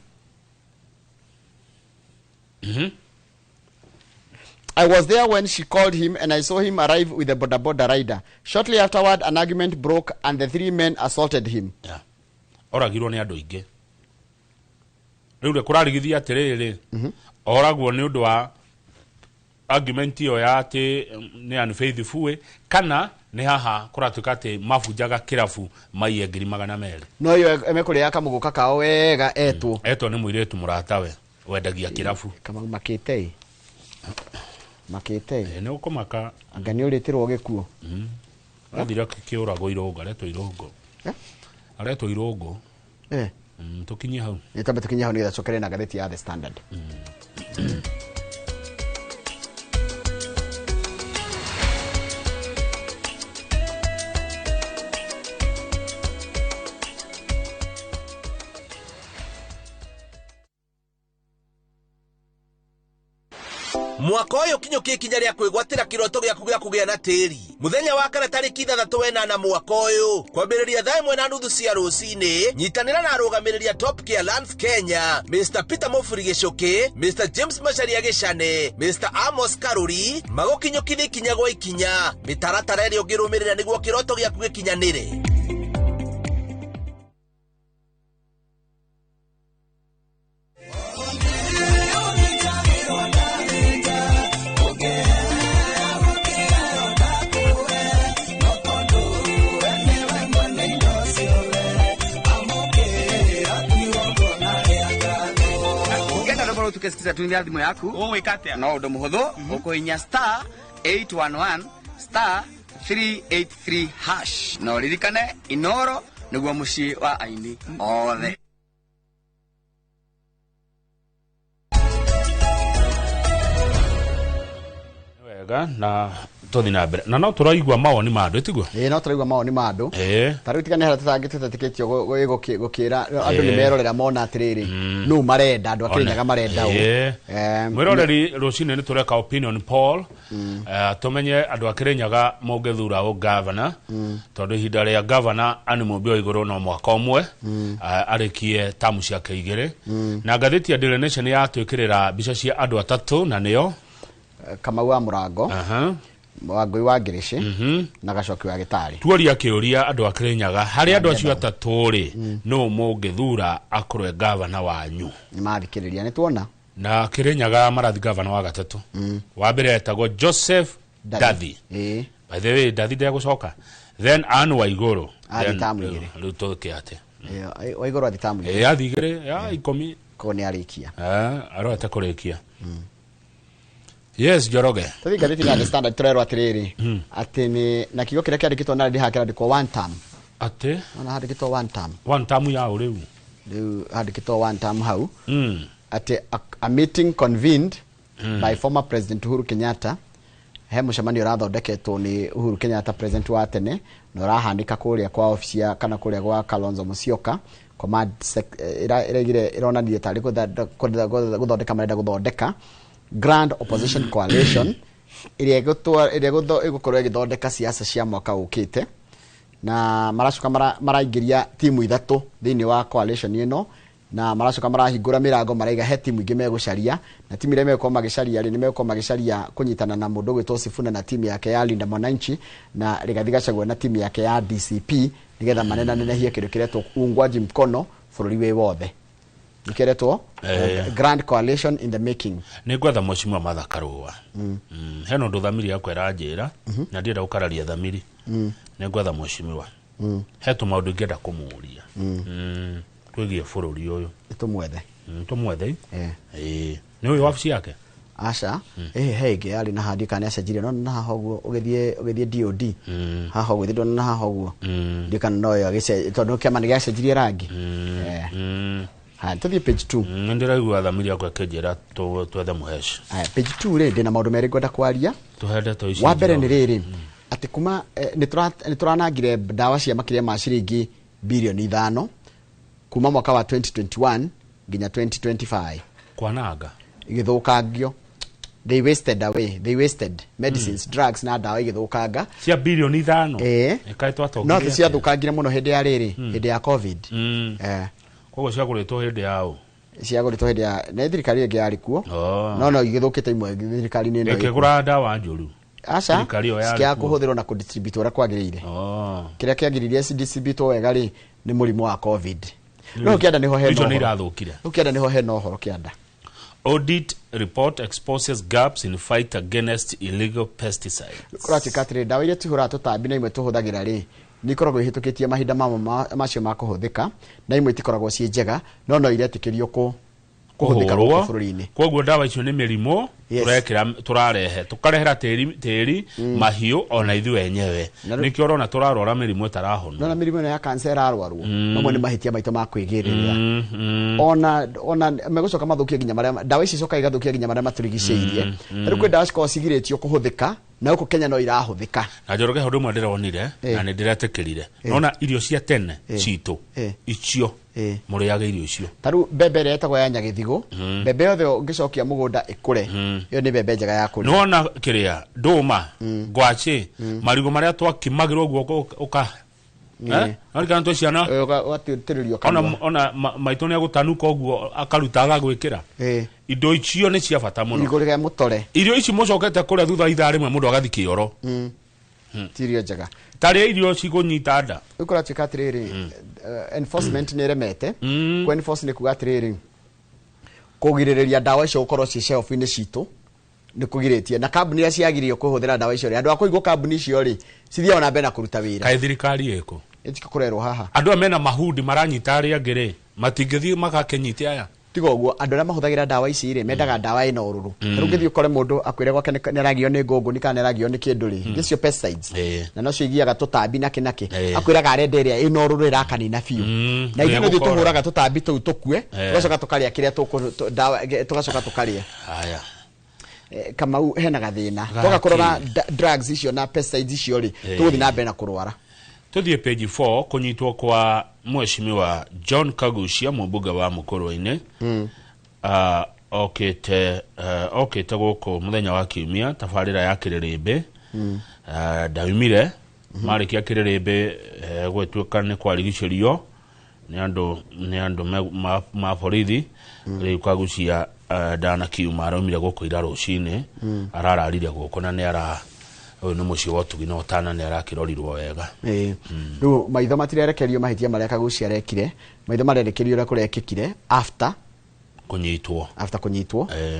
I was there when she called him and I saw him arrive with a bodaboda rider. Shortly afterward, an argument broke and the 3 men assaulted him. Yeah. Oragirwo ni andu ingi. Riu kurarigithia atiriri. Oragwo ni undu wa argument yo ya ati ni unfaithful kana ni haha kuratuka ati mafunjaga kirafu maiye 200,000. No yo emekuria kamuguka kao wega etwo. Etwo ni muiretu muratawe wendagia kirafu. Kama makete. Makete. Ne ukomaka anga ni uretirwo gikuo. Athira kiurago irongo aretwo irongo. Aretwo irongo. Tukinye hau. Nitambe tukinye hau ni gacokere na gatheti ya The Standard. Mwaka uyu kinyuki kinya ria kwigwatira kiroto giaku gia kugia na tiri muthenya wa kana tariki 3 mwaka uyu kwambiriria thaa 1:30 cia rucini nyitanira na arugamiria Top Care Lands Kenya Mr. Peter Mofuri Gicuki, Mr. James Macharia Gicane, Mr. Amos Karuri magukinyukithi kinya gwa ikinya mitaratara iri ungirumirira niguo kiroto giaku gikinyanire. Tukesikiza tuingia thimo yaku wikatia no ndo muhuthu ukuinya *811 *383 hash no ririkane Inoro niguo muci wa aini othe. Wega na tuthi na mbere na no turaigwa mawoni ma andu tiguo no turaigwa mawoni ma andu taru tikane hara tutatikitio gukira andu ni merorera mona atiriri no marenda andu akirinyaga marenda mwiroreri rucine ni tureka opinion poll tumenye andu akirinyaga mugethura o governor tondu ihinda ria governor ani mumbio iguru no mwaka umwe arikie tamu cia keigire na gatheti ya Daily Nation ya twikirira bica cia andu atatu na nio Kamau wa Murango Wangui wa Ngirici na Gacoki wa Gitari. Tuoria kiuria andu akirinyaga hari andu acio atatu ri no mungithura akorwe governor wanyu ni mathikiriria ni tuona na kirinyaga marathi governor wa gatatu wa mbere etagwo Joseph Dathi by the way Dathi ndia gucoka then Anne Waiguru athitamuigire rutoke ate Waiguru athitamuigire athigire ya 10 ko ni arikia aroete kurikia. Yes, Joroge. Tavi gatheti ya The Standard turero atiriri ati ni na kigo kiria kiandikitwo na ndiha kiandikwo one term ate ona handikitwo one term ya uriu handikitwo one term hau ati a meeting convened by former President Uhuru Kenyatta he mucemanio rathondeketwo ni Uhuru Kenyatta president wa tene no rahandika kuria kwa ofisia kana kuria gwa Kalonzo Musyoka command iregire ironanie tari guthondeka marenda guthondeka Grand Opposition Coalition iria igukorwo igithondeka siasa cia mwaka ukite na maracuka maraingiria timu ithatu thiini wa coalition ino na maracuka marahingura mirango maraiga he timu ingi megucaria na timu ile meko magicaria ni meko magicaria kunyitana na mundu gwitwo Sifuna na timu yake ya Linda Mwananchi na rigathigacagwo na timu yake ya DCP nigetha manena nenehie kindu kiretwo ungwaji mkono bururi wi wothe nikiretwo Grand Coalition in the making. Ni gwetha Mheshimiwa Martha Karua heno ndo thamiri yakwa iranjira na ndienda gukararia thamiri ni gwetha Mheshimiwa hetu maundu ngenda kumuria kwigie bururi uyu tumwethe ni uyu wabici yake Asha hege ali na handika ni acenjirie no na haho ugithie DOD haho gwithio na haho ndikana no yo gice tondu kiama ni gacenjirie rangi tuthie page 2 ndiraigua thamiri yakwa kenjira twethe muheci page 2 ri ndina maundu meri ngwenda kwaria tuhende to ici wa mbere ni riri ati kuma ni turanangire dawa cia makiria ma ciringi bilioni 5 kuma mwaka wa 2021 nginya 2025 kwananga igithukangio they wasted medicines drugs na dawa igithukanga cia bilioni 5 ekaitwa no cia thukangire muno hindi ya riri hindi ya covid kogo cia kuritwo hindi yao cia gũritwo hĩndĩ ya na thirikari ĩngĩ yarĩ kuo no igĩthũkĩte imwe thirikari-inĩ ĩno ĩkĩgũra ndawa njũru aca cikia kũhũthĩrwo na kũdistribute ũrĩa kwagĩrĩire kĩrĩa kĩagĩrĩire distribute wega rĩ nĩ mũrimũ wa covid no kĩanda niho heno icio nĩ irathũkire kĩanda niho heno horo kĩanda. Audit report exposes gaps in fight against illegal pesticides. Kũratika atĩrĩ ndawa iria tũhũraga tũtambi na imwe tũhũthagĩra rĩ nikoragwo ihĩtũkĩtie mahinda macio ma kũhũthĩka na imwe itikoragwo ciĩ njega no iretĩkĩrio kũhũthĩka gũkũ bũrũri-inĩ. Koguo ndawa icio nĩ mĩrimũ tũrarehe tũkarehera tĩri mahiũ ona ithuĩ enyewe nĩkĩo ũrona tũrarwara mĩrimũ ĩtarahona. Na mĩrimũ ĩno ya cancer ĩrarwarwo mamwe nĩ mahĩtia maitũ ma kwĩgĩrĩra ona megũcoka mathũkie nginya marĩa ndawa ici coka igathũkia nginya marĩa matũrigicĩirie. Rĩu kwĩ ndawa cikoragwo cigirĩtio kũhũthĩka na gũkũ Kenya no irahũthĩka. Na Njoroge hau ndĩmwe ndĩronire na nĩ ndĩretĩkĩrire nona irio cia tene citũ icio mũrĩage irio icio. Taru mbembe ĩrĩa ĩtagwo ya Nyagĩthigũ mbembe yothe ũngĩcokia mũgũnda ĩkũre iyo nĩ mbembe njega ya kũrĩa. Nona kĩrĩa ndũma ngwacĩ marigũ marĩa twakimagĩrwo guo ũka kana twa ciana ona maitũ nĩ agũtanuka ũguo akarutaga gwĩkĩra indo icio nĩ cia bata mũno. Igũrũ rĩa mũtore irio ici mũcokete kũrĩa thutha ithaa rĩmwe mũndũ agathi kĩoro tirio njega tarĩ irio cigũnyita nda. Ũkũratuĩka atĩrĩrĩ enforcement nĩ remete kwa enforce nĩ kuga atĩrĩrĩ kũgirĩrĩria ndawa icio gũkorwo ci shelf-inĩ citũ nĩ kũgirĩtie na kambuni iria ciagĩrĩire kũhũthĩra ndawa icio andũ akũigwo kambuni icio rĩ cithiaga na mbere na kũruta wĩra. Kaĩ thirikari ĩko ĩtika kũrerwo haha andũ a mena mahudi maranyita arĩa angĩ rĩ matingĩthiĩ makakenyite aya. Tiga ũguo andũ arĩa mahũthagĩra ndawa ici rĩ mendaga ndawa ĩna ũrũrũ. Rĩu ũngĩthiĩ ũkore mũndũ akwĩre gwake nĩ aragio nĩ ngũngũ kana nĩ aragio nĩ kĩndũ rĩ icio pesticides na nocio igiaga tũtambi nake akwĩraga arenda ĩrĩa ĩna ũrũrũ ĩrakanina biũ na ithuĩ nĩthuĩ tũhũraga tũtambi tũu tũkue tũgacoka tũkarĩa kĩrĩa tũgacoka tũkarĩa. Haya Kamau hena gathĩna tũgakorora drugs icio na pesticides icio rĩ tũgũthiĩ na mbere na kũrwara. Tuthie page 4 kunyitwo kwa mheshimiwa John Kagucia mũmbunge wa Mũkũrũ-inĩ okĩte gũkũ mũthenya wa Kiumia tabarĩra ya Kĩrĩrĩmbĩ ndaumire marĩkia Kĩrĩrĩmbĩ gwĩtuĩka nĩ kwarigicĩrio nĩ andũ ma borithi. Rĩu Kagucia ndanakiuma araumire gũkũ ira rũcinĩ arararire gũkũ na nĩ ũyũ nĩ mũciĩ wa ũtugi na ũtana nĩ arakĩrorirwo wega. Rĩu maitho matirerekerio mahĩtia marĩa Kagucia arekire maitho marerekerio ũrĩa kũrekĩkire after kũnyitwo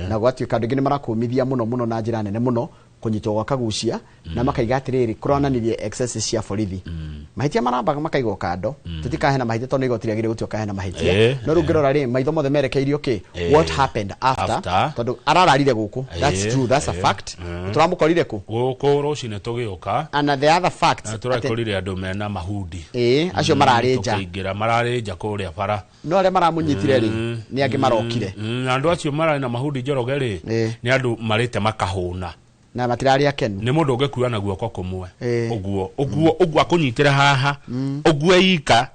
na gwatuĩka andũ aingĩ nĩ marakũmithia mũno na njĩra nene mũno kũnyitwo gwa Kagucia na makaiga atĩrĩrĩ kũronanirie excesses cia borithi mahĩtia marambaga makaigwo kando tũtikahe na mahĩtia tondũ igoti rĩagĩrĩire gũtuĩka hena mahĩtia no rĩu ngĩrora rĩ maitho mothe merekeirio what happened after tondũ arararire gũkũ that's true that's a fact tũramũkorire kũ gũkũ rũcinĩ tũgĩũka and the other fact tũrakorire andũ mena mahudi acio mararĩnja mararĩnja kũrĩa bara no arĩa maramũnyitire rĩ nĩ angĩ marokire andũ acio mararĩ na mahudi Njoroge rĩ nĩ andũ marĩte makahũna na matirari akenu nĩ mũndũ ũngĩkuua na guoko kũmwe ũguo akũnyitĩre haha ũguo ika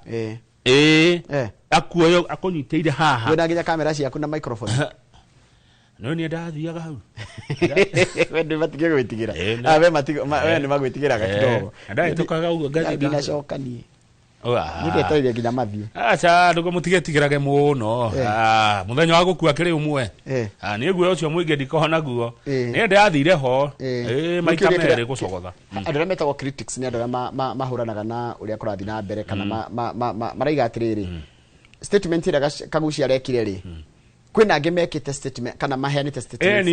akuoyo akũnyitĩire haha wĩna nginya kamera ciaku na microphone no nĩ ndathiaga hau wende matige gwĩtigĩra we nĩ magwĩtigĩraga kidogo ndahĩtũkaga ũguo nginacokanie nĩndetorire nginya mathiĩ aca ndũgo mũtigetigĩrage mũno mũthenya wa gũkua kĩrĩ ũmwe nĩ guo ũcio mũingĩ ndikohona guo nĩ ndathire ho maita merĩ gũcogotha. Andũ arĩa metagwo critics nĩ andũ arĩa mahũranaga na ũrĩa kũrathiĩ na mbere kana maraiga atĩrĩrĩ statement ĩrĩa Kagucia arekire rĩ kwĩna angĩ mekĩte statement kana maheanĩte statement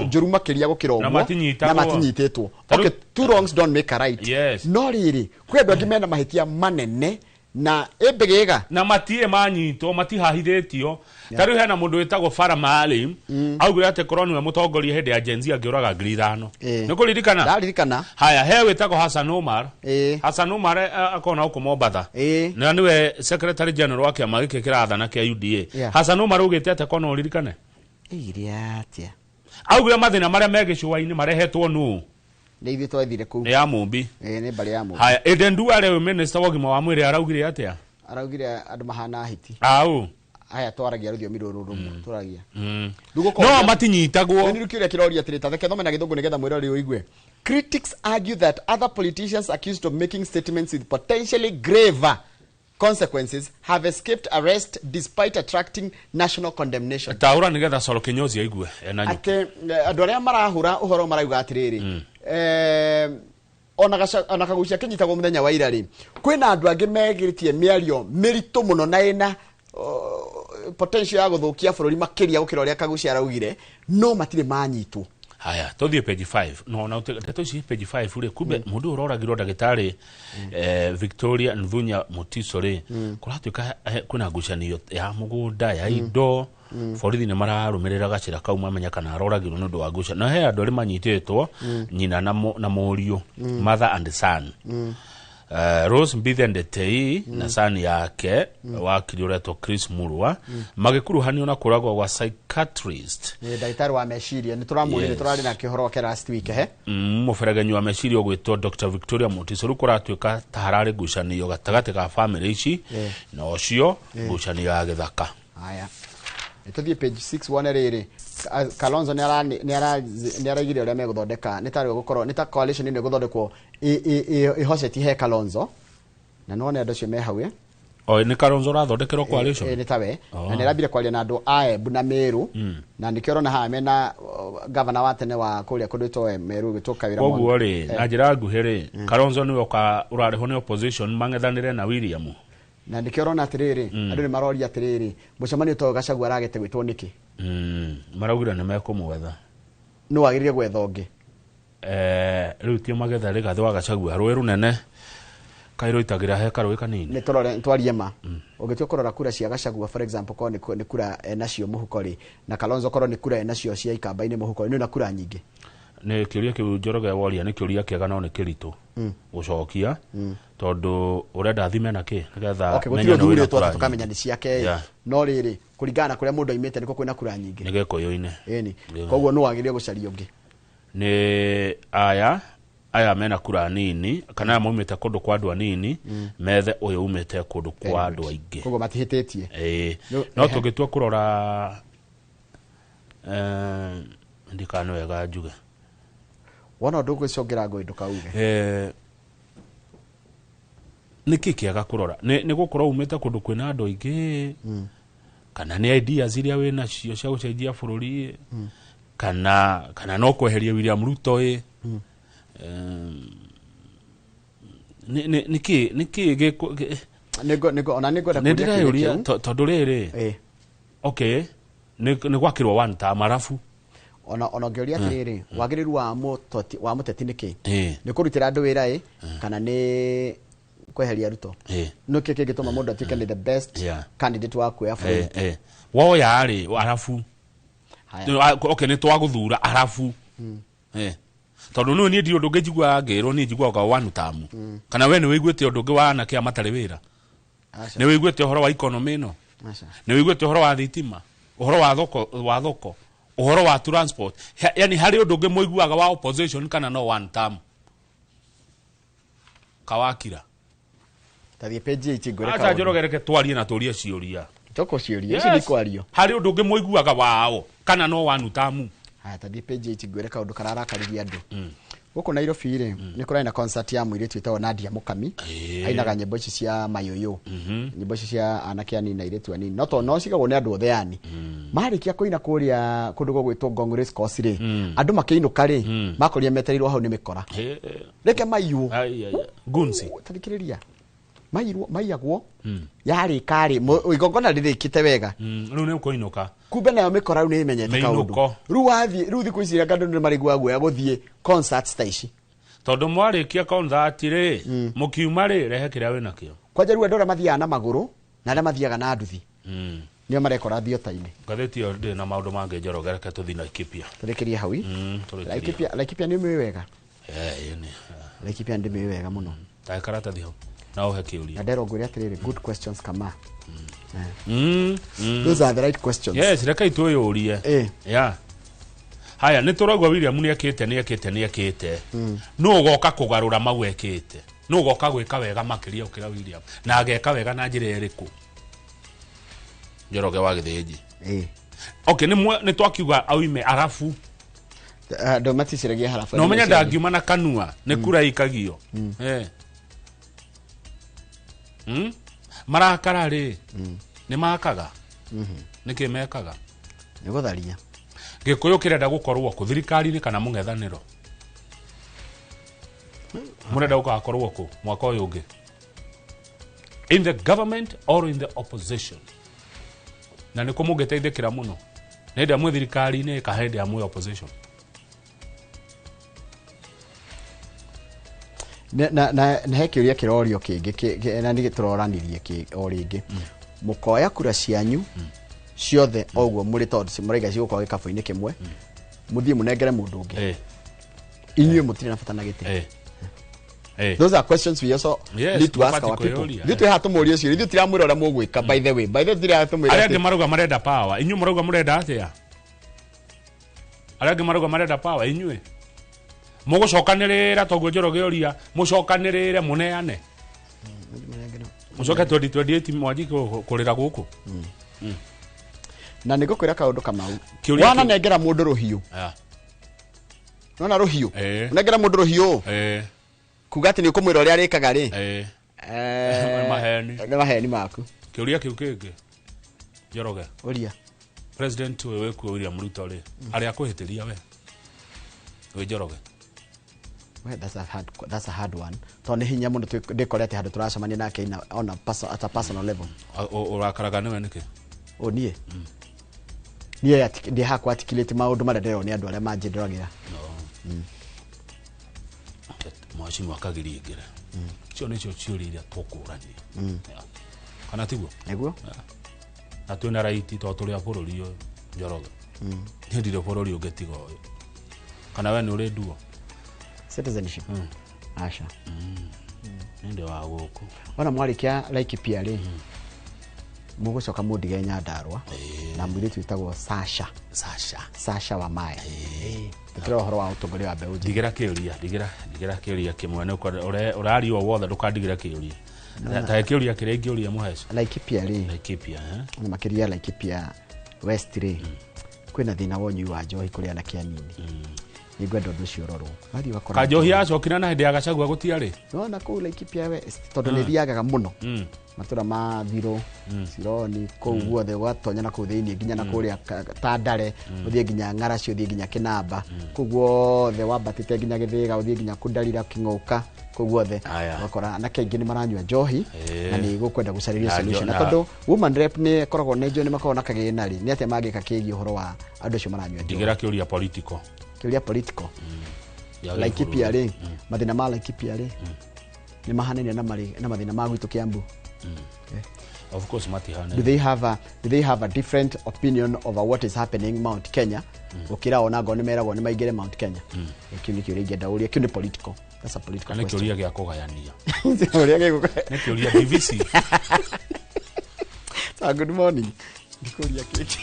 njũru makĩria gũkĩra ũguo na matinyitĩtwo. Okay, two wrongs don't make a right. No rĩrĩ kwĩ andũ angĩ mena mahĩtia manene na ĩmbĩgĩga na matirĩ manyitwo matihahithĩtio. Tarĩu hena mũndũ wĩtagwo Farah Maalim augire atĩ korwo nĩwe mũtongoria hĩndĩ ya Gen Z angĩũraga ngiri ithano. Nĩ kũririkana? Ndaririkana. Haya he wĩtagwo Hassan Omar. Hassan Omar akona huko Mombasa na niwe secretary general wa kĩama gĩkĩ kĩrathana kĩa UDA. Hassan Omar augĩte atĩ korwo no ũririkane atia augire mathĩna marĩa me gĩcũa-inĩ marehetwo nũ nĩ ithuĩ twethire kũu ya Mũmbi. Nĩ mbarĩ ya Mũmbi. Haya Eden Duale we minister wa ũgima wa mwĩrĩ araugire atĩa? Araugire andũ mahana hiti aya twaragia rũthiomi rũrũ rũmwe tũragia no matinyitagwo nĩ rũkĩrĩa kĩroria atĩrĩ ta theke thomena gĩthũngũ nĩgetha mwĩra ũrĩa ũigue. Critics argue that other politicians accused of making statements with potentially graver consequences have escaped arrest despite attracting national condemnation. Taura nigetha Solo Kinyozi aigue enanyu. Ate andu aria marahura uhoro marauga atiriri. Ona kagucia kinyitagwo muthenya wa ira ri. Kwina andu angi megiritie miario miritu muno na ina potential ya guthukia bururi makiria gukira uria kagucia araugire no matire manyitwo. Haya, tuthie page 5. No na tuthie page 5 ule kube mundu uroragirwo ndagitari Victoria Nthunya Mutiso ri kuratuika kuna ngucanio ya mugunda ya indo borithi ni mararumirira gacira kauma menya kana aroragirwo nundu wa nguca na he andu ari manyititwo nyina na muriu mother and son. Rose Mbithe Ndetei na son yake wakili uretwo Chris Murwa magikuruhanio na kuragwo kwa psychiatrist daktari wa meciria ni turamwire turari na kihoro ke last week mufereganyo wa meciria gwitwo Dr. Victoria Mutiso rukuratuika taharari ngucanio gatagati ka family ici na ocio ngucanio ya githaka. Haya tuthie page 6 wona riri Kalonzo ni aragire uria meguthondeka ni tari gukorwo ni ta coalition ni guthondekwo ihoceti he Kalonzo na none andu cio me hau ni Kalonzo rathondekerwo coalition ni tawe na ni rabire kwalia na andu Embu na Meru na nikero na ha mena governor wa tene wa kuria kudito Meru gituka wira mo ogwo ri na njira nguhiri Kalonzo ni oka urareho ni opposition mangethanire na William na nikero na atiriri andu ni maroria atiriri mucemanio to Gachagua aragete gwitwo niki maraugira ni mekumwetha no wagiririe gwetha ungi riu tio magetha ri gatho Gachagua rwe runene kairo itagira he karwe kanini ni torore twarie ma ugitio kurora kura cia Gachagua for example ko ni kura nacio muhuko ri na Kalonzo korwo ni kura nacio cia ikambaini muhuko ni na kura nyingi ni kiuria kiu Njoroge woria ni kiuria kiega no ni kiritu gucokia tondu urenda thime na ki nigetha menya no wira tukamenya ni ciake no riri kuringana kuria mundu aimete niko kwina kura nyingi ni gekoyo-ine eni koguo no wagirie gucaria ungi ni aya mena kura nini kana maumite kundu kwa andu anini methe uyu umite kundu kwa andu aingi koguo matihitetie no tugitua kurora ndikano wega njuge wona ndu gwicongera ngo ndukauge niki kiaga kurora ni gukorwo umite kundu kwina andu aingi kana ni ideas iria wina cio cia gucenjia bururi kana no kweheria William Ruto niki nego ona nego da kuria tondu riri okay ni gwakirwo one time arafu ona ngeria atiriri wagiriru wa muteti niki ni kurutira andu wira kana ni kweheria Ruto no kike gituma mundu atuike ni the best candidate wa kuya bũrũri wo yari arafu okay ni twaguthura arafu tondu no ni ndio ndunge jigwa ngero ni jigwa ga one time kana we ni wiguite ndunge wa na kia matare wira ni wiguite horo wa economy no ni wiguite horo wa thitima uhoro wa thoko uhoro wa transport yani hari ndunge moiguaga wa opposition kana no one time kawakira tathie page ichigore ka Njorogereke twarie na turia ciuria toko ciuria ici ni kwario hari ndunge moiguaga wao kana no one time tathie page ichigore ka undu kararakariria andu guku Nairobi ri ni kurai na concert ya mwiri twitao Nadia Mukami ainaga nyimbo ici cia mayuyu nyimbo ici cia anake ani na iretu ani no cigagwo ni andu othe yani marikia kuina kuria kundu gwitwo Ngong Race Course ri andu makiinuka ri makoria meterirwo hau ni mikora reke mayu gunsi tathikiriria mayagwo yari kari igongona ririkite wega riu ni kuinuka kumbe nayo mikora riu ni imenyete kaundu riu thiku ici andu ni marigwa guya guthie concert station tondu mwarikia concert ri mukiuma ri rehe kiria wina kio kwanja riu andora mathiaga na maguru na aria mathiaga na nduthi nio marekora thiota-ini gatheti yo ndi na maundu mange Njorogereke tuthi na Laikipia turekeria hawi Laikipia ni mwe wega ni Laikipia ndi mwe wega muno ta karatathi hau na uhe kiuria ndero nguria atiriri good questions kama those are the right questions yes reka ituyurie haya ni turagwa William ni akite no goka kugarura mau ekite no goka gwika wega makiria ukira William na ageka wega na njira iriku Njoroge wa Githĩnji okay ni twakiuga auime arafu ndo maticiragia harafu no menya ndangiuma na kanua ni kura ikagio marakara ri ni makaga niki mekaga ni gutharia gikuyu kirenda gukorwo ku thirikari-ini kana mung'ethaniro murenda gukorwo ku mwaka uyu ungi in the government or in the opposition na niko mugeteithikira muno nenda mwe thirikari-ini kahende amwe opposition na hekiuria kirorio kingi na ni gituroranirie ki o ringi mukoya kura cianyu ciothe oguo muri tondu simuraiga cigukorwo gikabu-ini kimwe muthie munengere mundu ungi inyue mutire na bata na gite those are questions we also need to ask our people. Thitu hatumuria cio thitu tiramwira ora mugwika by the way tira hatumwira arenge maruga marenda power inyue maruga murenda atia arenge maruga marenda power inyue mugucokanirira toguo Njoroge oria mucokanirire muneane mucoke 2028 mwaji kurira guku na nigukwira kaundu kamau wana nengera mundu ruhiu nona ruhiu nengera mundu ruhiu kugati ni ukumwira uria arikaga ri maheni maku kiuria kiu kingi Njoroge uria president wewe ku William Ruto ri ari akuhitiria we Njoroge that's a hard one toni hinya mundu ndikorete handu turacamania nake on a personal level urakaraga niwe niki nie nie ndi hakwa articulate maundu marendero ni andu aria manjindiragira mwaci mwakagiria ngira cio nicio ciuri iria tukurania kana tiguo neguo na twina right to turi a bururi uyu Njoroge ndire bururi ungetiga uyu kana we ni uri nduo citizenship asha ninde wa guku ona mwarikia like PRA mugucoka mundige Nyandarua na mwiri twitagwo Sasha wa Mae tukira horo wa utongoria wa Beudi digira kiuria kimwe no urari o wothe ndukandigira kiuria ta kiuria kire ngiuria muheca like PRA na makiria like PRA West Ray kwina thina wonyu wa njohi kuria na kianini nigwenda undu cio rorwo bari wakora Kanjohi acokina na hindi ya Gachagua gutiari no ku like PRA West tondu ni thiagaga muno matura ma Thiro Sironi kou guothe gwatonya na kou thiini nginya na kuria Tandare uthie nginya Ng'ara cio uthie nginya Kinamba kou guothe wambatite nginya Githiga uthie nginya Kundarira King'uka kou guothe wakora na kaingi ni maranyua njohi na ni gukwenda gucariria solution na tondu woman rep ni koragwo ne njoni makona kagina ri ni atia magika kigi uhoro wa andu cio maranyua njohi digira kiuria political like PRA mathina ma like PRA ni mahanene na mathina ma gwitu Kiambu of course matihana do they have a different opinion over what is happening Mount Kenya ukira ona ngo nimeragwo ni maigire Mount Kenya kiuni kiuria ingenda uria kiuni political that's a political question kiuria gya kugayania uria gikugayania kiuria DVC good morning kiuria kiki